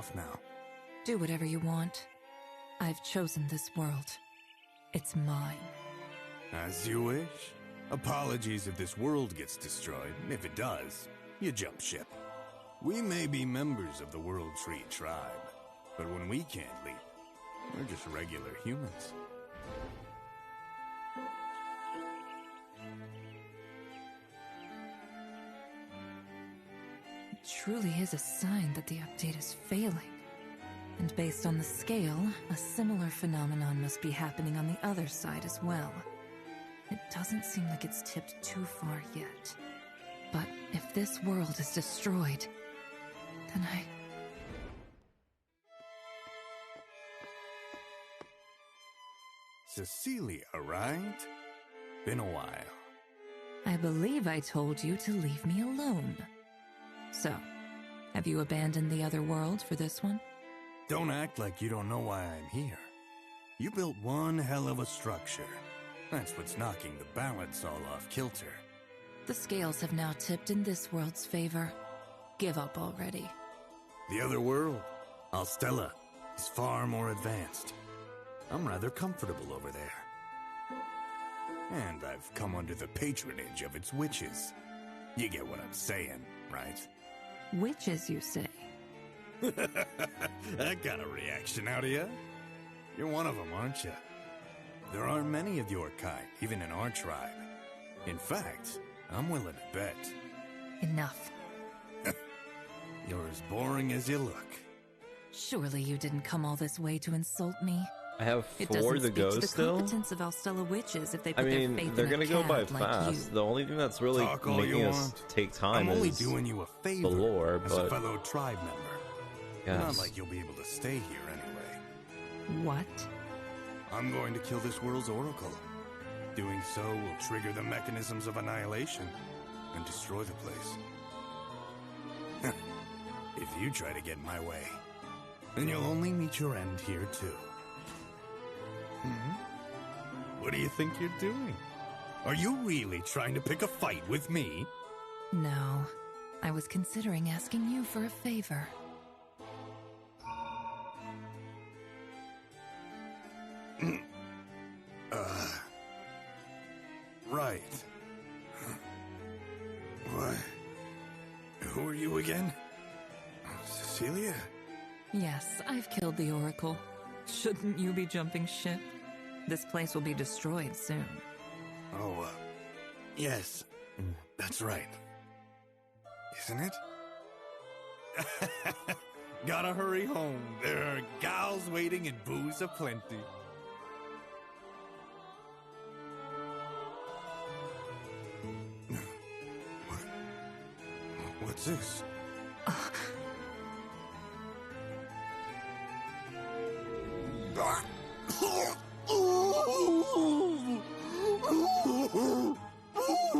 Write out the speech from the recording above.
off now. Do whatever you want. I've chosen this world. It's mine. As you wish. Apologies if this world gets destroyed. If it does, you jump ship. We may be members of the World Tree tribe, but when we can't leap, we're just regular humans. It truly is a sign that the update is failing. And based on the scale, a similar phenomenon must be happening on the other side as well. It doesn't seem like it's tipped too far yet. But if this world is destroyed, then Cecilia, right? Been a while. I believe I told you to leave me alone. So, have you abandoned the other world for this one? Don't act like you don't know why I'm here. You built one hell of a structure. That's what's knocking the balance all off kilter. The scales have now tipped in this world's favor. Give up already. The other world, Alstella, is far more advanced. I'm rather comfortable over there. And I've come under the patronage of its witches. You get what I'm saying, right? Witches, you say? That got a reaction out of you. You're one of them, aren't you? There aren't many of your kind, even in our tribe. In fact, I'm willing to bet. Enough. You're as boring as you look. Surely you didn't come all this way to insult me. I have It 4 doesn't to speak go to the still. competence of Alstella witches if they I put their mean, faith they're in gonna a go by cad like fast. you. The only thing that's really Talk all you making us want. take time I'm only is doing you a favor the lore, as a but fellow tribe member. yes. Not like you'll be able to stay here anyway. What? I'm going to kill this world's oracle. Doing so will trigger the mechanisms of annihilation and destroy the place. If you try to get in my way, then you'll only meet your end here too. What do you think you're doing? Are you really trying to pick a fight with me? No. I was considering asking you for a favor. Right. What? Who are you again? Cecilia? Yes, I've killed the Oracle. Shouldn't you be jumping ship? This place will be destroyed soon. Oh, yes. That's right. Isn't it? Gotta hurry home. There are gals waiting and booze aplenty. What's this?